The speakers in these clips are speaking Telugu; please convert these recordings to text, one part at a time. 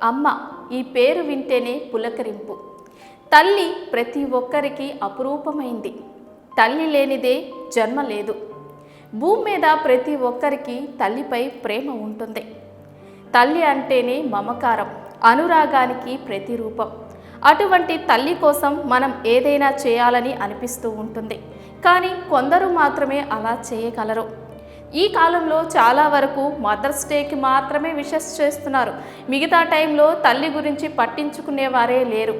అమ్మ ఈ పేరు వింటేనే పులకరింపు. తల్లి ప్రతి ఒక్కరికి అపురూపమైంది. తల్లి లేనిదే జన్మ లేదు. భూమి మీద ప్రతి ఒక్కరికి తల్లిపై ప్రేమ ఉంటుంది. తల్లి అంటేనే మమకారం, అనురాగానికి ప్రతిరూపం. అటువంటి తల్లి కోసం మనం ఏదైనా చేయాలని అనిపిస్తూ ఉంటుంది. కానీ కొందరు మాత్రమే అలా చేయగలరు. ఈ కాలంలో చాలా వరకు మదర్స్ డేకి మాత్రమే విషెస్ చేస్తున్నారు. మిగతా టైంలో తల్లి గురించి పట్టించుకునేవారే లేరు.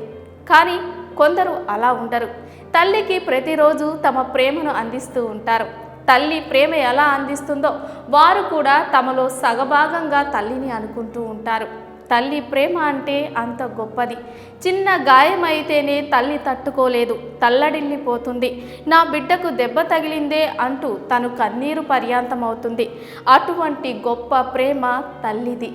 కానీ కొందరు అలా ఉండరు. తల్లికి ప్రతిరోజు తమ ప్రేమను అందిస్తూ ఉంటారు. తల్లి ప్రేమ ఎలా అందిస్తుందో వారు కూడా తమలో సగభాగంగా తల్లిని అనుకుంటూ ఉంటారు. తల్లి ప్రేమ అంటే అంత గొప్పది. చిన్న గాయం అయితేనే తల్లి తట్టుకోలేదు, తల్లడిల్లిపోతుంది. నా బిడ్డకు దెబ్బ తగిలిందే అంటూ తను కన్నీరు పర్యాంతమవుతుంది. అటువంటి గొప్ప ప్రేమ తల్లిది.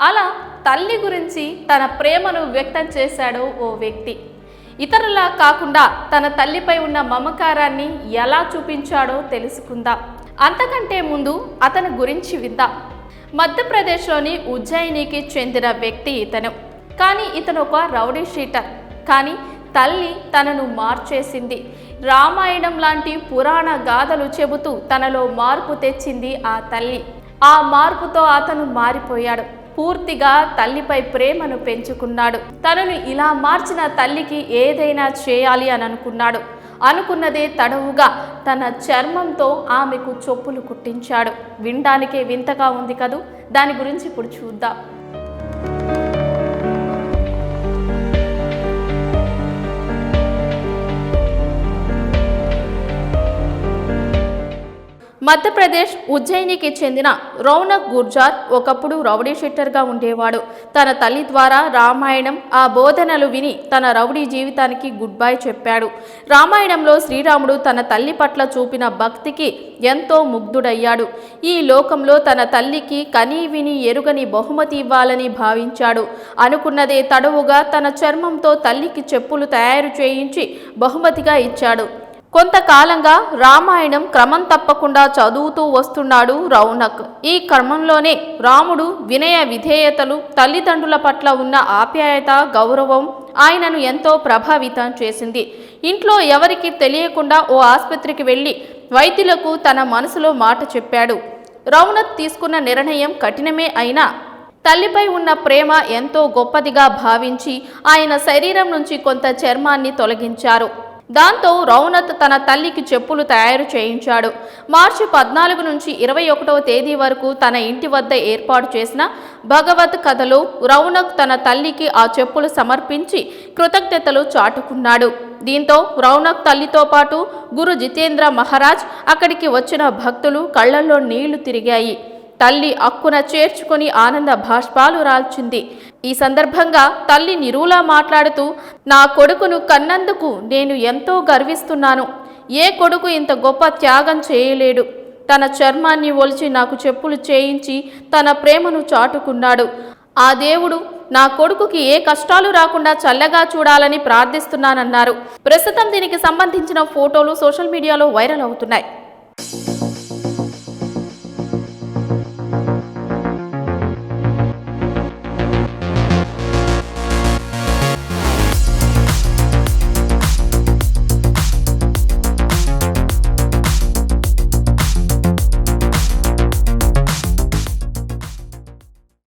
అలా తల్లి గురించి తన ప్రేమను వ్యక్తం చేశాడు ఓ వ్యక్తి. ఇతరులా కాకుండా తన తల్లిపై ఉన్న మమకారాన్ని ఎలా చూపించాడో తెలుసుకుందాం. అంతకంటే ముందు అతని గురించి విందాం. మధ్యప్రదేశ్లోని ఉజ్జయినికి చెందిన వ్యక్తి ఇతను. కానీ ఇతను ఒక రౌడీ షీటర్. కానీ తల్లి తనను మార్చేసింది. రామాయణం లాంటి పురాణ గాథలు చెబుతూ తనలో మార్పు తెచ్చింది ఆ తల్లి. ఆ మార్పుతో అతను మారిపోయాడు. పూర్తిగా తల్లిపై ప్రేమను పెంచుకున్నాడు. తనను ఇలా మార్చిన తల్లికి ఏదైనా చేయాలి అని అనుకున్నాడు. అనుకున్నదే తడవుగా తన చర్మంతో ఆమెకు చెప్పులు కుట్టించాడు. వినడానికే వింతగా ఉంది కదూ. దాని గురించి ఇప్పుడు చూద్దాం. మధ్యప్రదేశ్ ఉజ్జయినికి చెందిన రౌనక్ గుర్జార్ ఒకప్పుడు రౌడీ షీటర్గా ఉండేవాడు. తన తల్లి ద్వారా రామాయణం, ఆ బోధనలు విని తన రౌడీ జీవితానికి గుడ్ బై చెప్పాడు. రామాయణంలో శ్రీరాముడు తన తల్లి పట్ల చూపిన భక్తికి ఎంతో ముగ్ధుడయ్యాడు. ఈ లోకంలో తన తల్లికి కనీ విని ఎరుగని బహుమతి ఇవ్వాలని భావించాడు. అనుకున్నదే తడవుగా తన చర్మంతో తల్లికి చెప్పులు తయారు చేయించి బహుమతిగా ఇచ్చాడు. కొంతకాలంగా రామాయణం క్రమం తప్పకుండా చదువుతూ వస్తున్నాడు రౌనక్. ఈ క్రమంలోనే రాముడు వినయ విధేయతలు, తల్లిదండ్రుల పట్ల ఉన్న ఆప్యాయత, గౌరవం ఆయనను ఎంతో ప్రభావితం చేసింది. ఇంట్లో ఎవరికి తెలియకుండా ఓ ఆసుపత్రికి వెళ్ళి వైద్యులకు తన మనసులో మాట చెప్పాడు. రౌనక్ తీసుకున్న నిర్ణయం కఠినమే అయినా తల్లిపై ఉన్న ప్రేమ ఎంతో గొప్పదిగా భావించి ఆయన శరీరం నుంచి కొంత చర్మాన్ని తొలగించారు. దాంతో రౌనక్ తన తల్లికి చెప్పులు తయారు చేయించాడు. మార్చి 14 నుంచి 21వ తేదీ వరకు తన ఇంటి వద్ద ఏర్పాటు చేసిన భగవత్ కథలో రౌనక్ తన తల్లికి ఆ చెప్పులు సమర్పించి కృతజ్ఞతలు చాటుకున్నాడు. దీంతో రౌనక్ తల్లితో పాటు గురు జితేంద్ర మహారాజ్, అక్కడికి వచ్చిన భక్తులు కళ్లల్లో నీళ్లు తిరిగాయి. తల్లి అక్కున చేర్చుకుని ఆనంద భాష్పాలు రాల్చింది. ఈ సందర్భంగా తల్లి నిరూలా మాట్లాడుతూ, నా కొడుకును కన్నందుకు నేను ఎంతో గర్విస్తున్నాను. ఏ కొడుకు ఇంత గొప్ప త్యాగం చేయలేడు. తన చర్మాన్ని ఒలిచి నాకు చెప్పులు చేయించి తన ప్రేమను చాటుకున్నాడు. ఆ దేవుడు నా కొడుకుకి ఏ కష్టాలు రాకుండా చల్లగా చూడాలని ప్రార్థిస్తున్నానన్నారు. ప్రస్తుతం దీనికి సంబంధించిన ఫోటోలు సోషల్ మీడియాలో వైరల్ అవుతున్నాయి.